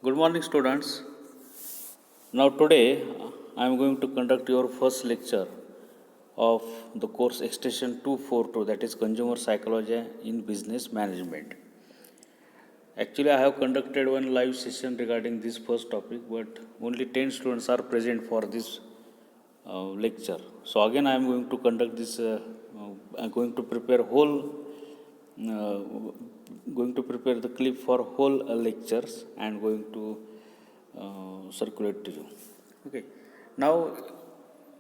Good morning, students. Now, today I am going to conduct your first lecture of the course Extension 242, that is Consumer Psychology in Business Management. Actually, I have conducted one live session regarding this first topic, but only 10 students are present for this lecture. So, again, I am going to conduct this, I am going to prepare uh, the clip for whole lectures and going to circulate to you. Okay. Now,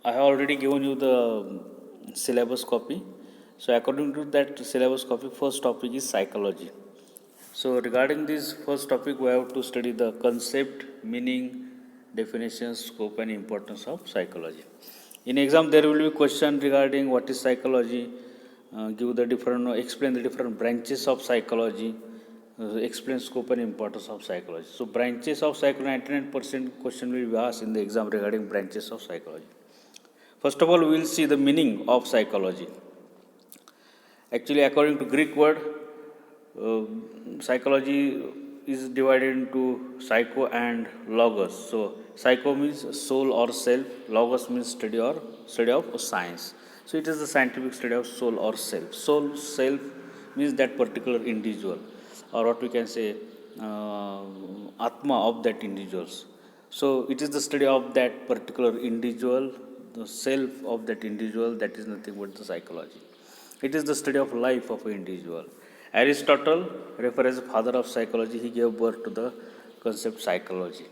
I have already given you the syllabus copy. So, according to that syllabus copy, first topic is psychology. So, regarding this first topic, we have to study the concept, meaning, definition, scope, and importance of psychology. In exam, there will be question regarding what is psychology, explain the different branches of psychology, explain scope and importance of psychology. So, branches of psychology, 99% question will be asked in the exam regarding branches of psychology. First of all, we will see the meaning of psychology. Actually, according to Greek word, uh, psychology is divided into psycho and logos. So, psycho means soul or self, logos means study of science. So, it is the scientific study of soul or self. Soul, self means that particular individual, or what we can say, atma of that individuals. So, it is the study of that particular individual, the self of that individual. That is nothing but the psychology. It is the study of life of an individual. Aristotle, referred as father of psychology, he gave birth to the concept psychology.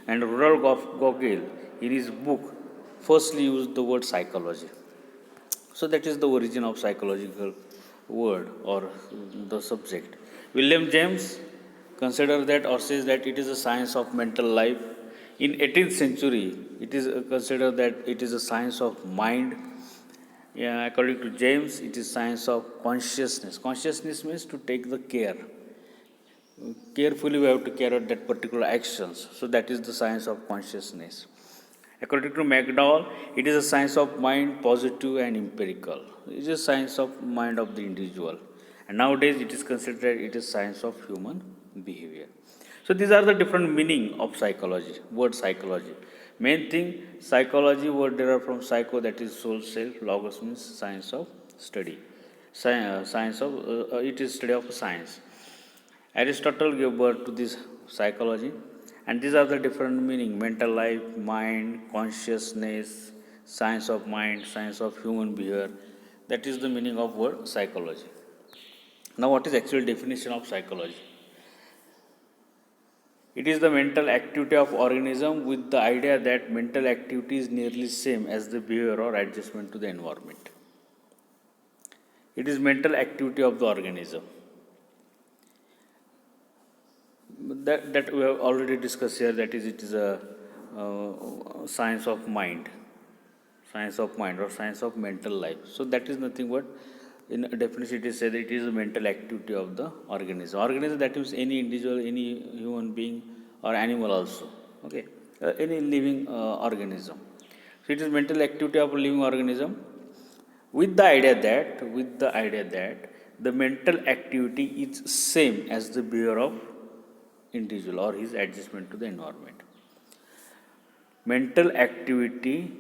And Rudolf Gogel, in his book, firstly used the word psychology. So that is the origin of psychological word or the subject. William James consider that or says that it is a science of mental life. In 18th century, it is considered that it is a science of mind. Yeah, according to James, it is science of consciousness. Consciousness means to take the care. Carefully, we have to carry out that particular actions. So that is the science of consciousness. According to McDowell, it is a science of mind, positive and empirical. It is a science of mind of the individual. And nowadays, it is considered it is science of human behavior. So these are the different meaning of psychology. Word psychology. Main thing, psychology word derived from psycho, that is soul, self. Logos means science of study. Science of it is study of science. Aristotle gave birth to this psychology, and these are the different meaning: mental life, mind, consciousness, science of mind, science of human behavior. That is the meaning of word psychology. Now, what is actual definition of psychology? It is the mental activity of organism with the idea that mental activity is nearly same as the behavior or adjustment to the environment. It is mental activity of the organism. That we have already discussed here. That is, it is a science of mind, or science of mental life. So that is nothing but, in a definition, it is said that it is a mental activity of the organism. Organism, that means any individual, any human being or animal also. Okay, any living organism. So it is mental activity of a living organism with the idea that the mental activity is same as the behavior of individual or his adjustment to the environment. Mental activity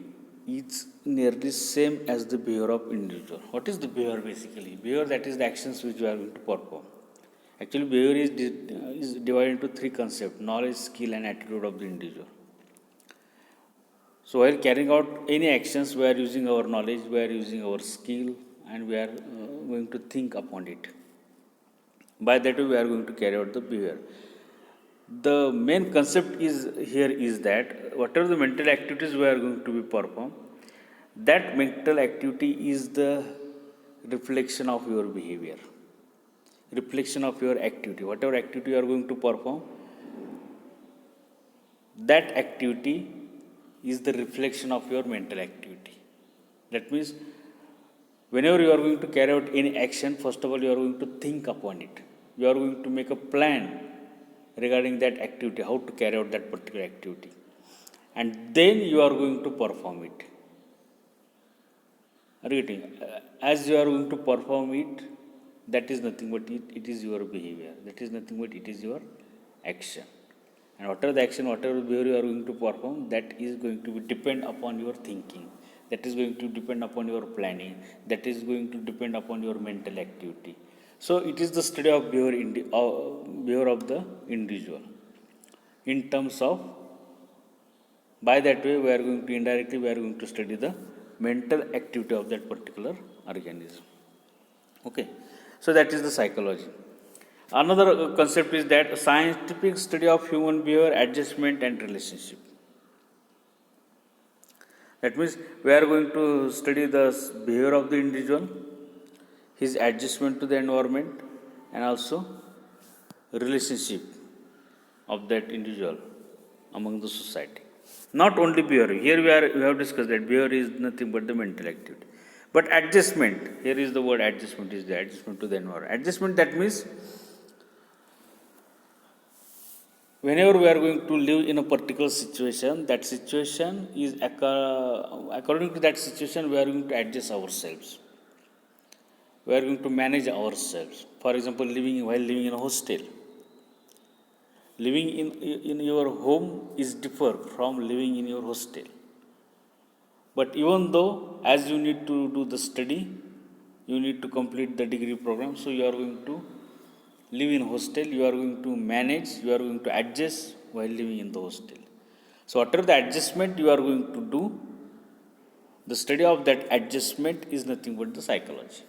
is nearly same as the behavior of individual. What is the behavior basically? Behavior, that is the actions which we are going to perform. Actually, behavior is divided into three concepts: knowledge, skill, and attitude of the individual. So, while carrying out any actions, we are using our knowledge, we are using our skill, and we are going to think upon it. By that way, we are going to carry out the behavior. The main concept is here is that whatever the mental activities we are going to be perform, that mental activity is the reflection of your behavior, reflection of your activity. Whatever activity you are going to perform, that activity is the reflection of your mental activity. That means, whenever you are going to carry out any action, first of all, you are going to think upon it. You are going to make a plan regarding that activity, how to carry out that particular activity. And then you are going to perform it. Are you getting? As you are going to perform it, that is nothing but it is your behavior. That is nothing but it is your action. And whatever the action, whatever behavior you are going to perform, that is going to be depend upon your thinking. That is going to depend upon your planning. That is going to depend upon your mental activity. So it is the study of behavior of the individual. In terms of, by that way, we are going to indirectly we are going to study the mental activity of that particular organism. Okay, so that is the psychology. Another concept is that scientific study of human behavior, adjustment, and relationship. That means we are going to study the behavior of the individual, his adjustment to the environment, and also relationship of that individual among the society. Not only behavior. Here we have discussed that behavior is nothing but the mental activity. But adjustment, here is the word adjustment is the adjustment to the environment. Adjustment, that means whenever we are going to live in a particular situation, that situation is according to that situation, we are going to adjust ourselves. We are going to manage ourselves. For example, while living in a hostel. Living in your home is different from living in your hostel. But even though, as you need to do the study, you need to complete the degree program, so you are going to live in hostel, you are going to manage, you are going to adjust while living in the hostel. So whatever the adjustment you are going to do, the study of that adjustment is nothing but the psychology.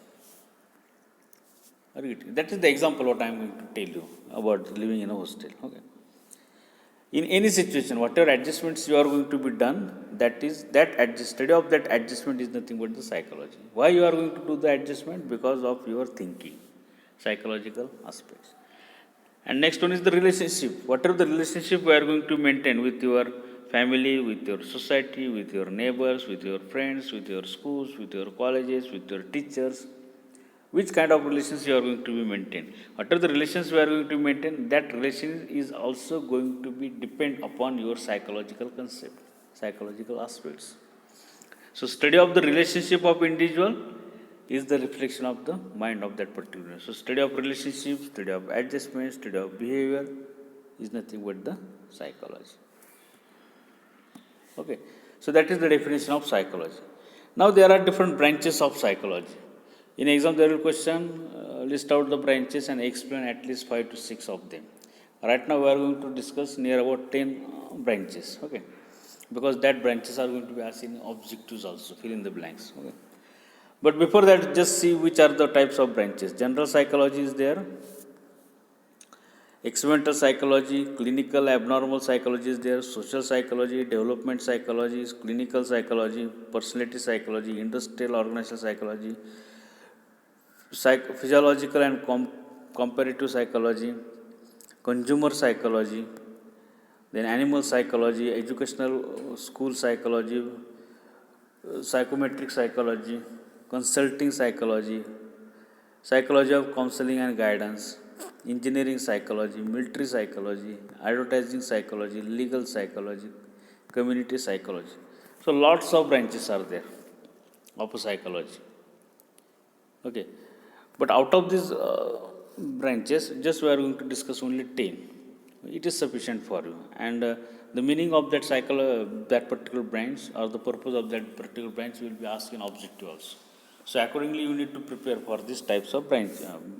That is the example what I am going to tell you about living in a hostel. Okay. In any situation, whatever adjustments you are going to be done, study of that adjustment is nothing but the psychology. Why you are going to do the adjustment? Because of your thinking, psychological aspects. And next one is the relationship. Whatever the relationship we are going to maintain with your family, with your society, with your neighbors, with your friends, with your schools, with your colleges, with your teachers, which kind of relations you are going to be maintained. Whatever the relations we are going to maintain, that relation is also going to be depend upon your psychological concept, psychological aspects. So study of the relationship of individual is the reflection of the mind of that particular. So study of relationship, study of adjustment, study of behavior is nothing but the psychology. Okay, so that is the definition of psychology. Now there are different branches of psychology. In exam, there will question, list out the branches and explain at least 5 to 6 of them. Right now, we are going to discuss near about 10 branches, okay? Because that branches are going to be asked in objectives also, fill in the blanks, okay? But before that, just see which are the types of branches. General psychology is there, experimental psychology, clinical abnormal psychology is there, social psychology, development psychology, clinical psychology, personality psychology, industrial organizational psychology, physiological and comparative psychology, consumer psychology, then animal psychology, educational school psychology, psychometric psychology, consulting psychology, psychology of counseling and guidance, engineering psychology, military psychology, advertising psychology, legal psychology, community psychology. So lots of branches are there of psychology. Okay. But out of these branches, just we are going to discuss only 10. It is sufficient for you. And the meaning of that particular branch or the purpose of that particular branch will be asked in objective also. So accordingly, you need to prepare for these types of branch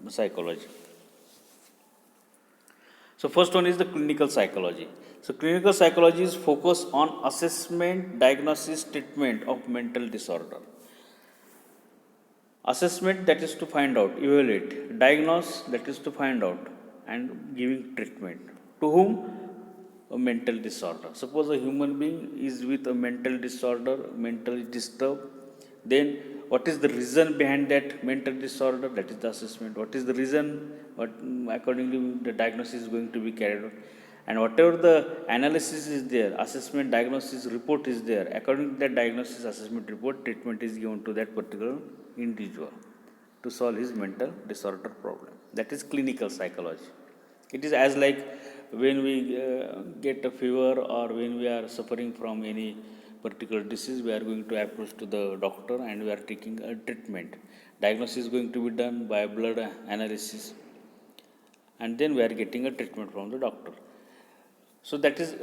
psychology. So first one is the clinical psychology. So clinical psychology is focused on assessment, diagnosis, treatment of mental disorder. Assessment, that is to find out, evaluate. Diagnose, that is to find out, and giving treatment. To whom? A mental disorder. Suppose a human being is with a mental disorder, mentally disturbed, then what is the reason behind that mental disorder? That is the assessment. What is the reason? Accordingly, the diagnosis is going to be carried out. And whatever the analysis is there, assessment, diagnosis report is there, according to that diagnosis, assessment report, treatment is given to that particular individual to solve his mental disorder problem. That is clinical psychology. It is as like when we get a fever or when we are suffering from any particular disease, we are going to approach to the doctor and we are taking a treatment. Diagnosis is going to be done by blood analysis, and then we are getting a treatment from the doctor. So that is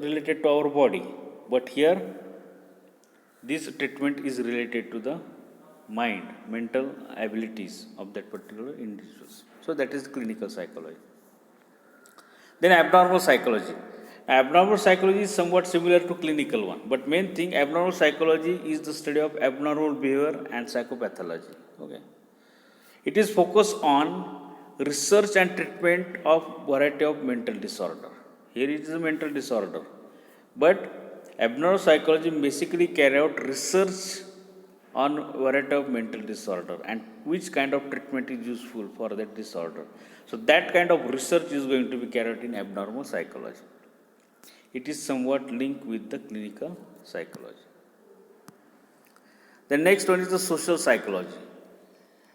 related to our body. But here, this treatment is related to the mind, mental abilities of that particular individuals. So that is clinical psychology. Then abnormal psychology. Abnormal psychology is somewhat similar to clinical one, but main thing abnormal psychology is the study of abnormal behavior and psychopathology. Okay. It is focused on research and treatment of variety of mental disorder. Here it is a mental disorder, but abnormal psychology basically carry out research on variety of mental disorder and which kind of treatment is useful for that disorder. So that kind of research is going to be carried out in abnormal psychology. It is somewhat linked with the clinical psychology. The next one is the social psychology.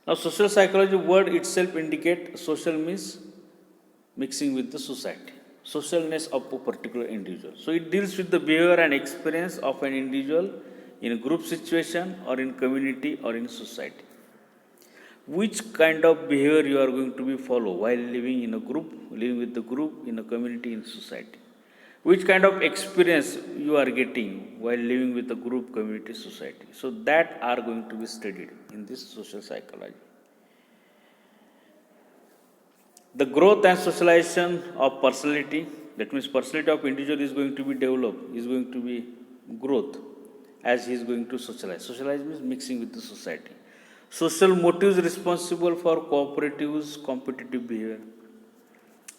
Now, social psychology word itself indicate social means mixing with the society, socialness of a particular individual. So it deals with the behavior and experience of an individual in a group situation or in community or in society. Which kind of behavior you are going to be follow while living in a group, living with the group, in a community, in society. Which kind of experience you are getting while living with a group, community, society. So that are going to be studied in this social psychology. The growth and socialization of personality, that means personality of individual is going to be developed, is going to be growth as he is going to socialize. Socialize means mixing with the society. Social motives responsible for cooperatives, competitive behavior.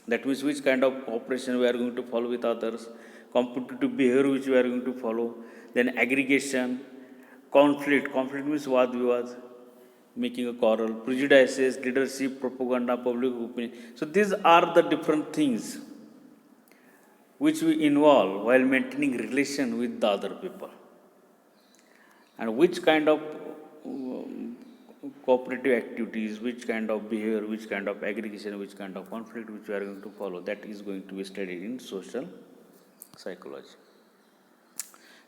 That means which kind of cooperation we are going to follow with others, competitive behavior which we are going to follow, then aggregation, conflict. Conflict means vad vivad, making a quarrel, prejudices, leadership, propaganda, public opinion. So these are the different things which we involve while maintaining relation with the other people. And which kind of cooperative activities, which kind of behavior, which kind of aggregation, which kind of conflict which we are going to follow, that is going to be studied in social psychology.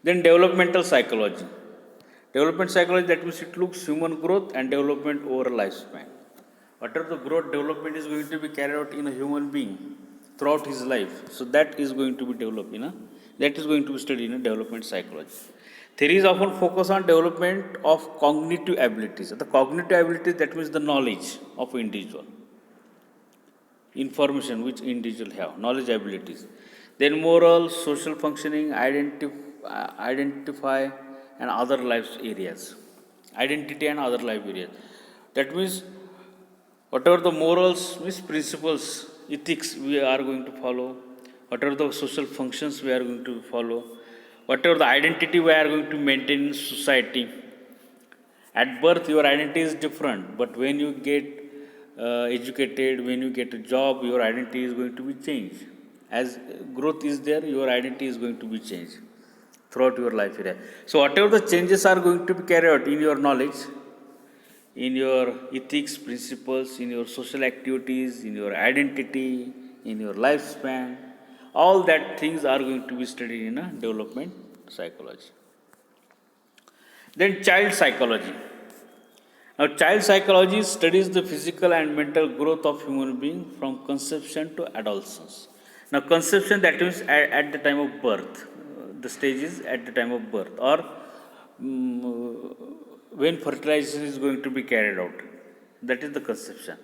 Then developmental psychology. Development psychology, that means it looks human growth and development over a lifespan. Whatever the growth development is going to be carried out in a human being throughout his life, so that is going to be developed that is going to be studied in a development psychology. Theories often focus on development of cognitive abilities. The cognitive abilities, that means the knowledge of an individual, information which individual have, knowledge abilities. Then moral, social functioning, identify and other life areas, identity and other life areas. That means whatever the morals, means principles, ethics we are going to follow, whatever the social functions we are going to follow, whatever the identity we are going to maintain in society. At birth, your identity is different, but when you get educated, when you get a job, your identity is going to be changed. As growth is there, your identity is going to be changed throughout your life area. So, whatever the changes are going to be carried out in your knowledge, in your ethics, principles, in your social activities, in your identity, in your lifespan, all that things are going to be studied in a development psychology. Then child psychology. Now, child psychology studies the physical and mental growth of human being from conception to adolescence. Now, conception, that means at the time of birth, the stage is at the time of birth, or when fertilization is going to be carried out. That is the conception.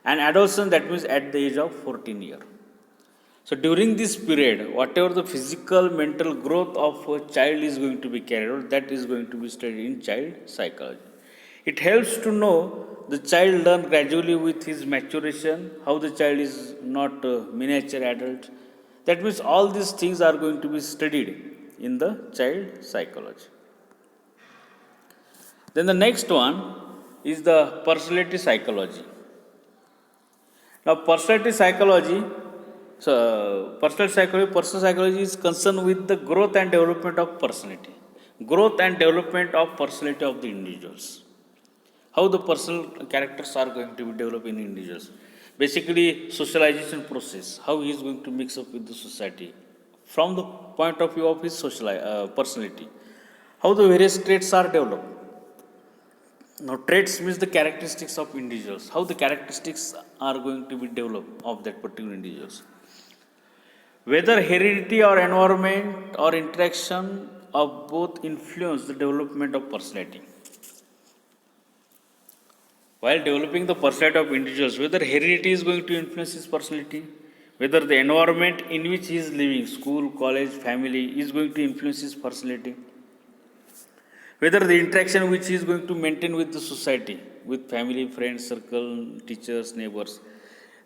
And adolescence, that means at the age of 14 years. So during this period, whatever the physical, mental growth of a child is going to be carried out, that is going to be studied in child psychology. It helps to know the child learn gradually with his maturation, how the child is not a miniature adult. That means all these things are going to be studied in the child psychology. Then the next one is the personality psychology. Now, personality psychology, personal psychology is concerned with the growth and development of personality. Growth and development of personality of the individuals. How the personal characters are going to be developed in individuals. Basically, socialization process, how he is going to mix up with the society from the point of view of his personality. How the various traits are developed. Now, traits means the characteristics of individuals. How the characteristics are going to be developed of that particular individuals. Whether heredity or environment or interaction of both influence the development of personality. While developing the personality of individuals, whether heredity is going to influence his personality, whether the environment in which he is living, school, college, family, is going to influence his personality, whether the interaction which he is going to maintain with the society, with family, friends, circle, teachers, neighbors,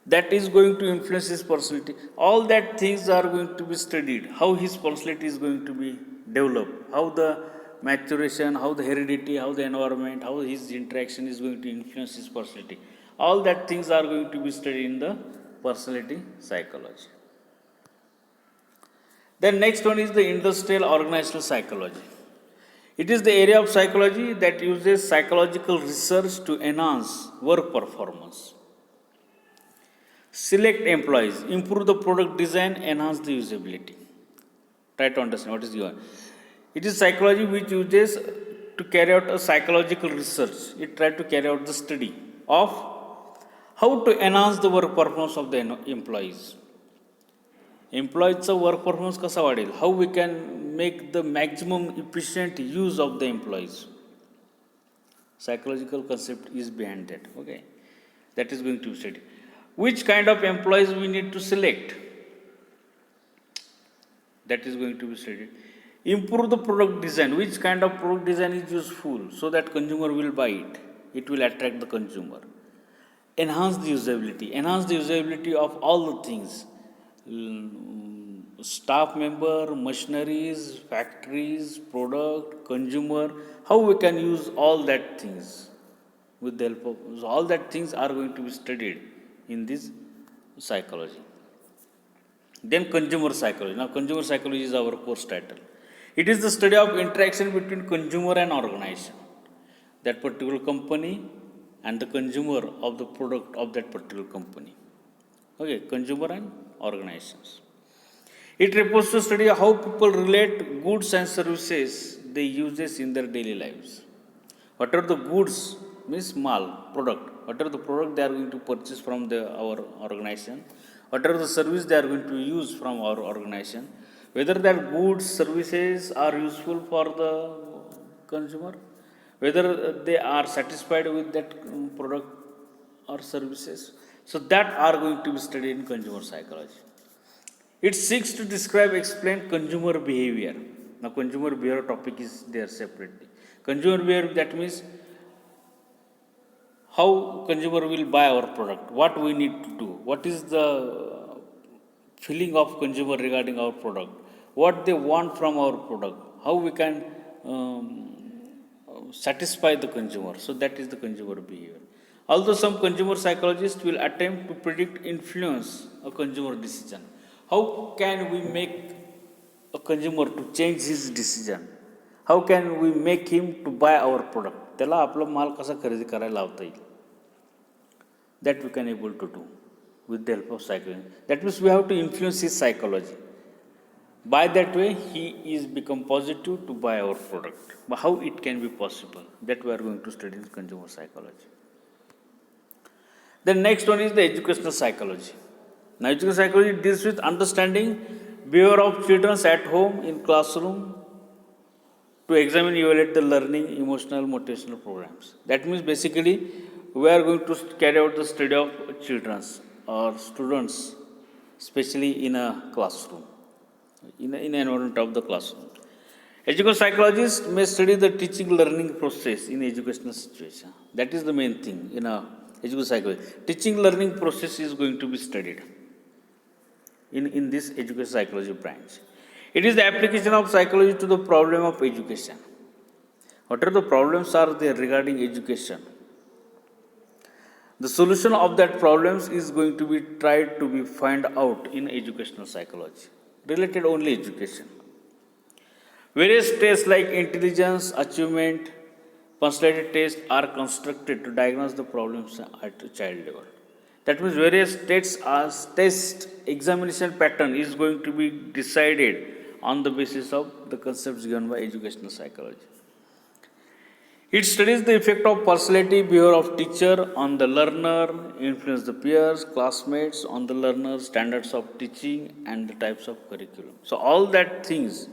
that is going to influence his personality. All that things are going to be studied. How his personality is going to be developed, how the maturation, how the heredity, how the environment, how his interaction is going to influence his personality. All that things are going to be studied in the personality psychology. Then next one is the industrial organizational psychology. It is the area of psychology that uses psychological research to enhance work performance, select employees, improve the product design, enhance the usability. Try to understand what is your. It is psychology which uses to carry out a psychological research. It tries to carry out the study of how to enhance the work performance of the employees. Employeeचा work performance कसा वाढेल, how we can make the maximum efficient use of the employees. Psychological concept is behind that. Okay, that is going to be studied. Which kind of employees we need to select? That is going to be studied. Improve the product design. Which kind of product design is useful so that consumer will buy it? It will attract the consumer. Enhance the usability. Enhance the usability of all the things. Staff member, machineries, factories, product, consumer. How we can use all that things with the help of. So all that things are going to be studied in this psychology. Then consumer psychology. Now consumer psychology is our course title. It is the study of interaction between consumer and organization. That particular company and the consumer of the product of that particular company. Okay, consumer and organizations. It refers to study how people relate goods and services they uses in their daily lives. What are the goods means mal, product. What are the product they are going to purchase from our organization? What are the service they are going to use from our organization? Whether that goods, services are useful for the consumer, whether they are satisfied with that product or services. So that are going to be studied in consumer psychology. It seeks to describe, explain consumer behavior. Now consumer behavior topic is there separately. Consumer behavior, that means how consumer will buy our product, what we need to do, what is the feeling of consumer regarding our product, what they want from our product, how we can satisfy the consumer. So that is the consumer behavior. Although some consumer psychologists will attempt to predict influence a consumer decision. How can we make a consumer to change his decision? How can we make him to buy our product? त्याला आपला माल कसा खरेदी करायला लावता येईल? That we can able to do with the help of psychology. That means we have to influence his psychology. By that way, he is become positive to buy our product. But how it can be possible? That we are going to study in consumer psychology. The next one is the educational psychology. Now, educational psychology deals with understanding behavior of children at home, in classroom, to examine, evaluate the learning, emotional, motivational programs. That means basically we are going to carry out the study of children or students, especially in a classroom, in an environment of the classroom. Educational psychologists may study the teaching learning process in educational situation. That is the main thing in a educational psychology. Teaching learning process is going to be studied in this educational psychology branch. It is the application of psychology to the problem of education. What are the problems are there regarding education? The solution of that problems is going to be tried to be find out in educational psychology, related only education. Various tests like intelligence, achievement, personality tests are constructed to diagnose the problems at a child level. That means various test examination pattern is going to be decided on the basis of the concepts given by educational psychology. It studies the effect of personality, behavior of teacher on the learner, influence the peers, classmates on the learner, standards of teaching, and the types of curriculum. So all that things,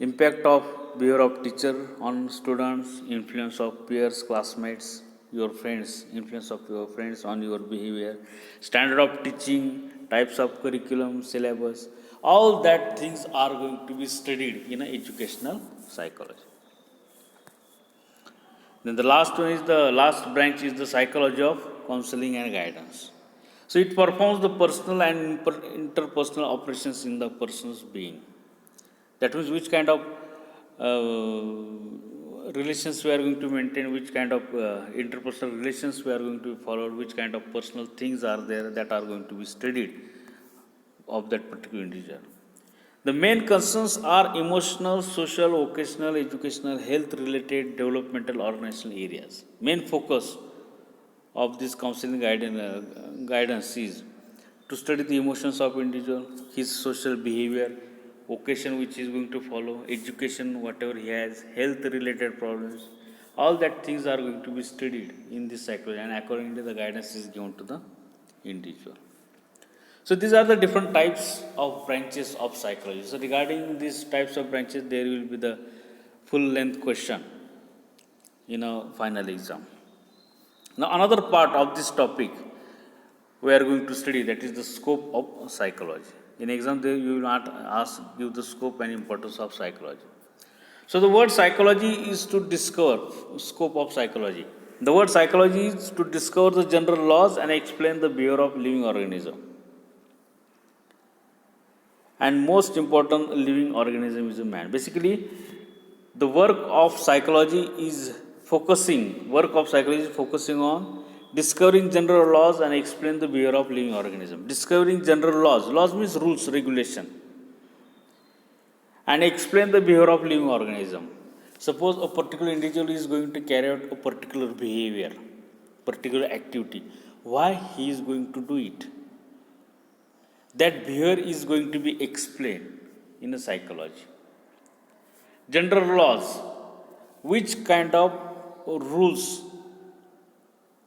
impact of behavior of teacher on students, influence of peers, classmates, your friends, influence of your friends on your behavior, standard of teaching, types of curriculum, syllabus, all that things are going to be studied in a educational psychology. Then the last one is the last branch is the psychology of counseling and guidance. So it performs the personal and interpersonal operations in the person's being. That means which kind of relations we are going to maintain, which kind of interpersonal relations we are going to follow, which kind of personal things are there that are going to be studied of that particular individual. The main concerns are emotional, social, vocational, educational, health related, developmental, organizational areas. Main focus of this counseling guidance is to study the emotions of individual, his social behavior, vocation which he is going to follow, education, whatever he has, health related problems. All that things are going to be studied in this psychology, and accordingly the guidance is given to the individual. So these are the different types of branches of psychology. So regarding these types of branches, there will be the full length question in a final exam. Now another part of this topic we are going to study, that is the scope of psychology. In exam there you will not ask give the scope and importance of psychology. So the word psychology is to discover scope of psychology. The word psychology is to discover the general laws and explain the behavior of living organism. And most important living organism is a man. Basically, the work of psychology is focusing on discovering general laws and explain the behavior of living organism. Discovering general laws means rules, regulation, and explain the behavior of living organism. Suppose a particular individual is going to carry out a particular behavior, particular activity. Why he is going to do it? That behavior is going to be explained in a psychology. General laws, which kind of rules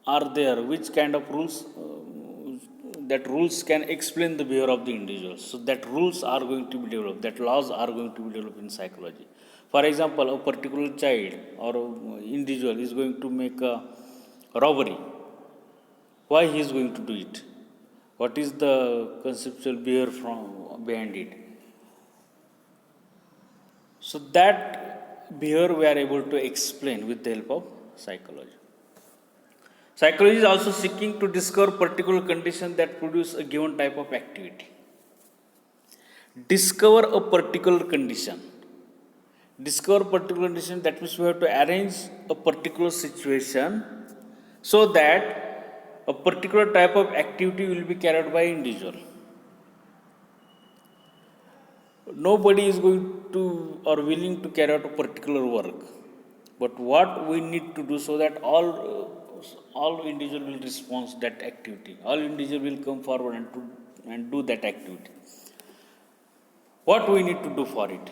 are there, which kind of rules that rules can explain the behavior of the individual. So that rules are going to be developed, that laws are going to be developed in psychology. For example, a particular child or individual is going to make a robbery. Why he is going to do it? What is the conceptual behavior behind it? So that behavior we are able to explain with the help of psychology. Psychology is also seeking to discover particular conditions that produce a given type of activity. Discover a particular condition. Discover particular condition, that means we have to arrange a particular situation so that a particular type of activity will be carried by individual. Nobody is going to or willing to carry out a particular work, but what we need to do so that all individual will respond to that activity, all individual will come forward and do that activity. What we need to do for it?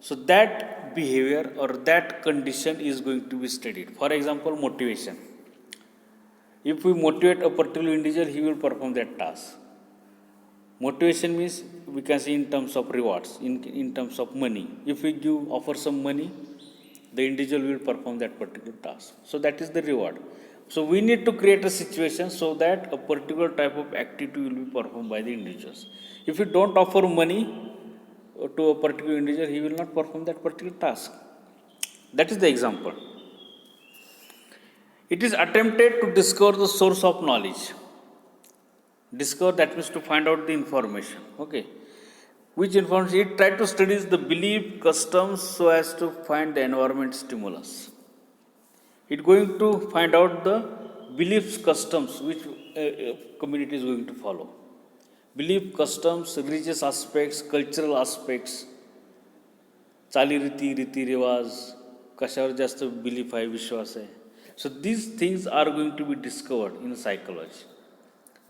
So that behavior or that condition is going to be studied. For example, motivation. If we motivate a particular individual, he will perform that task. Motivation means we can see in terms of rewards, in terms of money. If we offer some money, the individual will perform that particular task. So that is the reward. So we need to create a situation so that a particular type of activity will be performed by the individuals. If you don't offer money to a particular individual, he will not perform that particular task. That is the example. It is attempted to discover the source of knowledge. Discover, that means to find out the information. Okay. Which information? It tried to study the belief, customs so as to find the environment stimulus. It going to find out the beliefs, customs which community is going to follow. Belief, customs, religious aspects, cultural aspects, चालीरीती रीती रिवाज कशावर जास्त belief आहे विश्वास आहे. So these things are going to be discovered in psychology.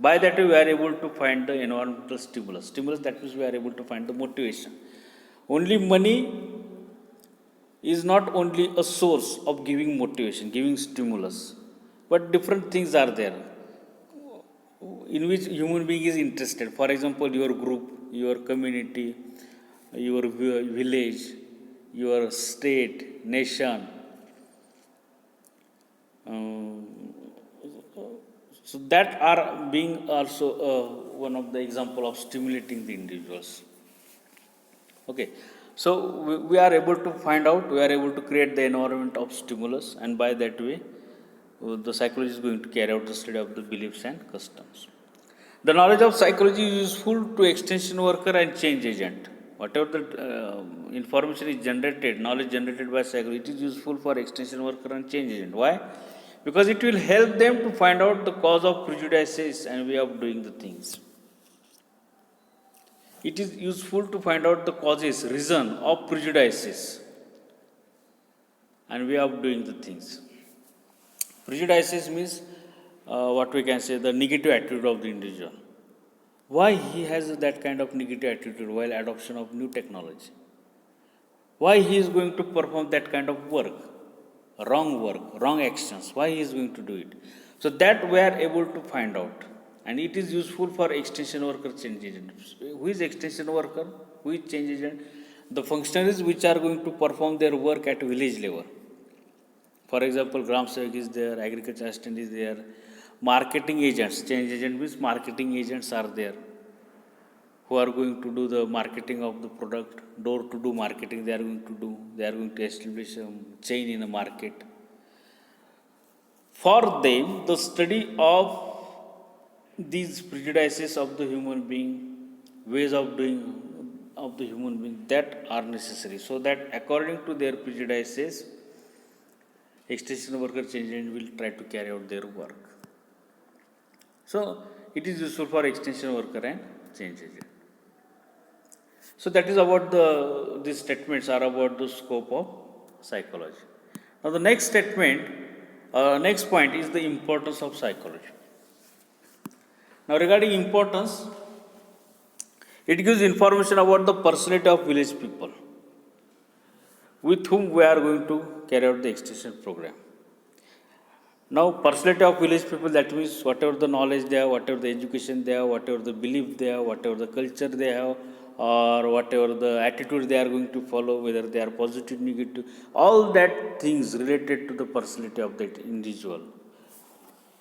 By that we are able to find the environmental stimulus. Stimulus, that means we are able to find the motivation. Only money is not only a source of giving motivation, giving stimulus, but different things are there in which human being is interested. For example, your group, your community, your village, your state, nation. Um, so that are being also one of the example of stimulating the individuals. Okay, so we are able to find out, we are able to create the environment of stimulus, and by that way, the psychology is going to carry out the study of the beliefs and customs. The knowledge of psychology is useful to extension worker and change agent. Whatever the information is generated, knowledge generated by psychology, it is useful for extension worker and change agent. Why? Because it will help them to find out the cause of prejudices and way of doing the things. It is useful to find out the causes, reason of prejudices and way of doing the things. Prejudices means what we can say the negative attitude of the individual. Why he has that kind of negative attitude while adoption of new technology? Why he is going to perform that kind of work, wrong actions? Why he is going to do it? So that we are able to find out, and it is useful for extension worker change agent. Who is extension worker? Who is change agent? The functionaries which are going to perform their work at village level. For example, Gram Sevak is there, agriculture assistant is there, marketing agents, change agent means marketing agents are there who are going to do the marketing of the product, door to door marketing they are going to do, they are going to establish a chain in a market. For them, the study of these prejudices of the human being, ways of doing of the human being that are necessary, so that according to their prejudices, extension worker change agent will try to carry out their work. So it is useful for extension worker and change agent. So that is about these statements are about the scope of psychology. Now the next statement, next point is the importance of psychology. Now regarding importance, it gives information about the personality of village people with whom we are going to carry out the extension program. Now, personality of village people, that means whatever the knowledge they have, whatever the education they have, whatever the belief they have, whatever the culture they have, or whatever the attitude they are going to follow, whether they are positive, negative, all that things related to the personality of that individual,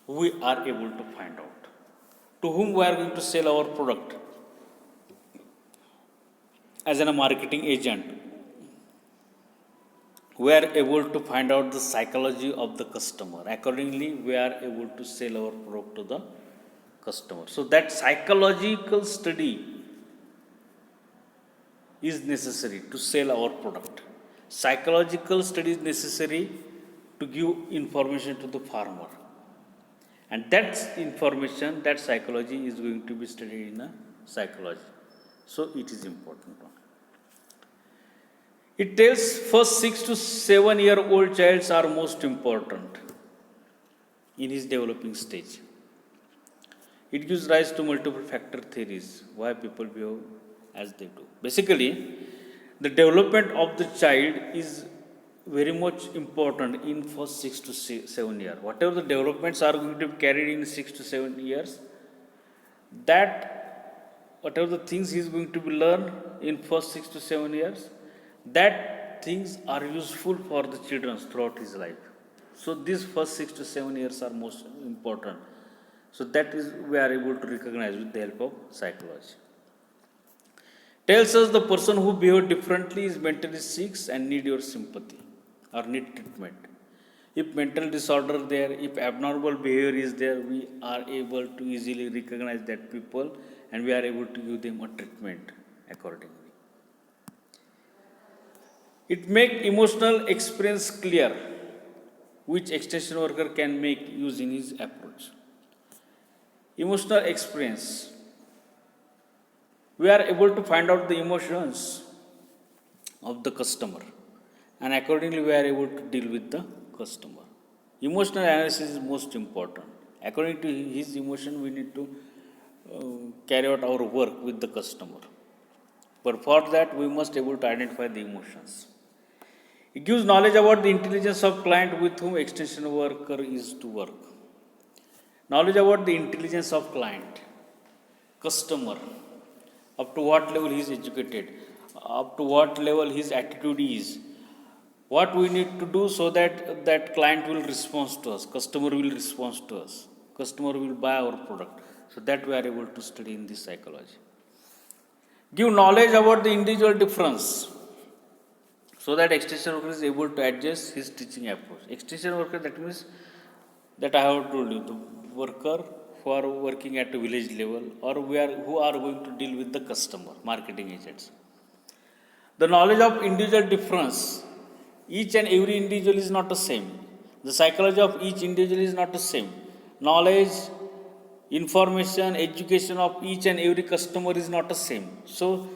we are able to find out. To whom we are going to sell our product as a marketing agent, we are able to find out the psychology of the customer. Accordingly, we are able to sell our product to the customer. So that psychological study is necessary to sell our product. Psychological study is necessary to give information to the farmer. And that information, that psychology is going to be studied in a psychology. So it is important. It tells first 6 to 7 year old childs are most important in his developing stage. It gives rise to multiple factor theories, why people behave as they do. Basically, the development of the child is very much important in first 6 to 7 years. Whatever the developments are going to be carried in 6 to 7 years, that whatever the things he is going to be learned in first 6 to 7 years, that things are useful for the children throughout his life. So these first 6 to 7 years are most important. So that is we are able to recognize with the help of psychology. Tells us the person who behaves differently is mentally sick and need your sympathy or need treatment. If mental disorder there, if abnormal behavior is there, we are able to easily recognize that people and we are able to give them a treatment accordingly. It makes emotional experience clear, which extension worker can make use in his approach. Emotional experience. We are able to find out the emotions of the customer and accordingly we are able to deal with the customer. Emotional analysis is most important. According to his emotion, we need to carry out our work with the customer. But for that, we must able to identify the emotions. It gives knowledge about the intelligence of client with whom extension worker is to work. Knowledge about the intelligence of client, customer, up to what level he is educated, up to what level his attitude is, what we need to do so that that client will respond to us, customer will respond to us, customer will buy our product. So that we are able to study in this psychology. Give knowledge about the individual difference so that extension worker is able to adjust his teaching approach. Extension worker, that means that I have told you, the worker who are working at a village level or who are going to deal with the customer, marketing agents. The knowledge of individual difference. Each and every individual is not the same. The psychology of each individual is not the same. Knowledge, information, education of each and every customer is not the same. So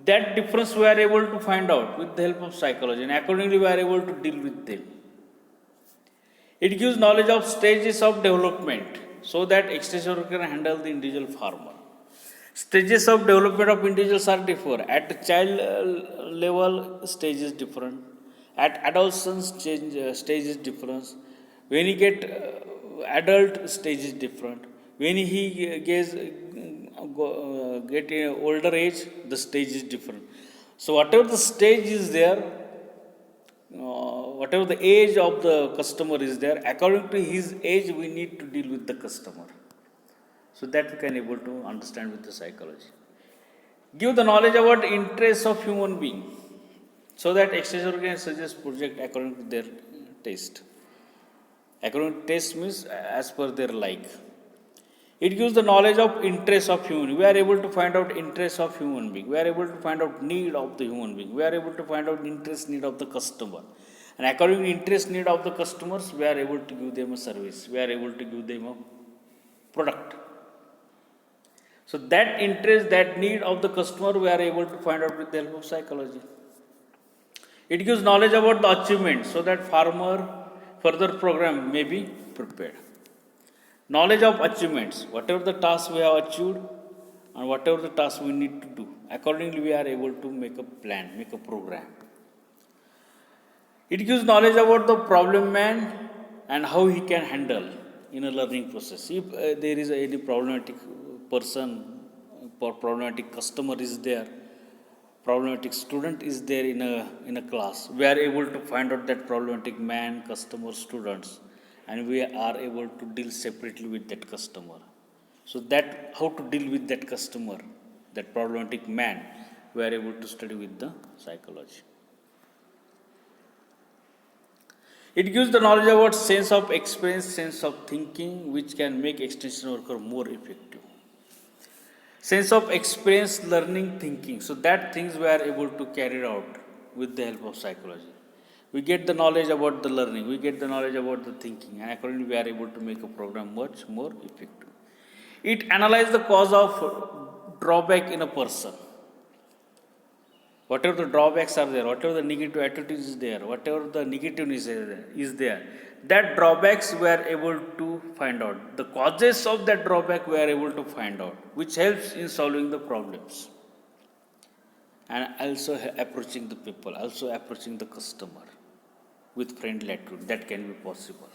that difference we are able to find out with the help of psychology, and accordingly we are able to deal with them. It gives knowledge of stages of development so that extension worker can handle the individual farmer. Stages of development of individuals are different. At the child level, stage is different. At adolescence, stage is different. When he get adult, stage is different. When he gets get a older age, the stage is different. So whatever the stage is there, whatever the age of the customer is there, according to his age, we need to deal with the customer. So that we can able to understand with the psychology. Give the knowledge about interests of human being, so that extension can suggest project according to their taste. According to taste means as per their like. It gives the knowledge of interests of human. We are able to find out interests of human being. We are able to find out need of the human being. We are able to find out interest need of the customer. And according to interest need of the customers, we are able to give them a service. We are able to give them a product. So that interest, that need of the customer, we are able to find out with the help of psychology. It gives knowledge about the achievement so that farmer further program may be prepared. Knowledge of achievements, whatever the task we have achieved and whatever the task we need to do, accordingly we are able to make a plan, make a program. It gives knowledge about the problem man and how he can handle in a learning process. If there is any problematic person or problematic customer is there, problematic student is there in a class, we are able to find out that problematic man, customer, students, and we are able to deal separately with that customer. So that how to deal with that customer, that problematic man, we are able to study with the psychology. It gives the knowledge about sense of experience, sense of thinking, which can make extension worker more effective. Sense of experience, learning, thinking. So that things we are able to carry out with the help of psychology. We get the knowledge about the learning, we get the knowledge about the thinking, and accordingly we are able to make a program much more effective. It analyzes the cause of drawback in a person. Whatever the drawbacks are there, whatever the negative attitude is there, whatever the negativeness is there, that drawbacks we are able to find out. The causes of that drawback we are able to find out, which helps in solving the problems. And also approaching the people, also approaching the customer with friendly attitude. That can be possible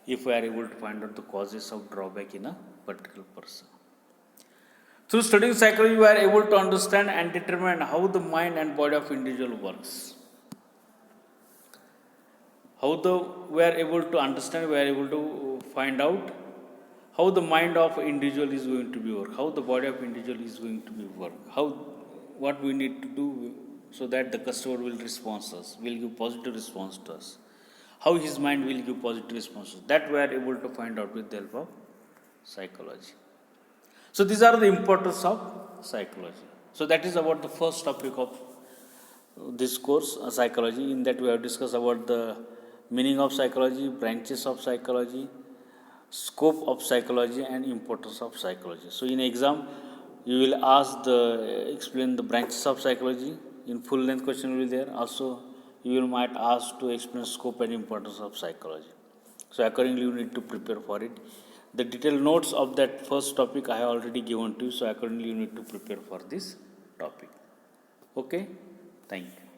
if we are able to find out the causes of drawback in a particular person. Through studying psychology, we are able to understand and determine how the mind and body of individual works. We are able to understand, we are able to find out how the mind of individual is going to be work, how the body of individual is going to be work, what we need to do so that the customer will respond to us, will give positive response to us, how his mind will give positive response to us. That we are able to find out with the help of psychology. So these are the importance of psychology. So that is about the first topic of this course, psychology. In that we have discussed about the meaning of psychology, branches of psychology, scope of psychology, and importance of psychology. So in exam, you will explain the branches of psychology. In full length question will be there. Also, you will might ask to explain scope and importance of psychology. So accordingly, you need to prepare for it. The detailed notes of that first topic I have already given to you. So accordingly, you need to prepare for this topic. Okay? Thank you.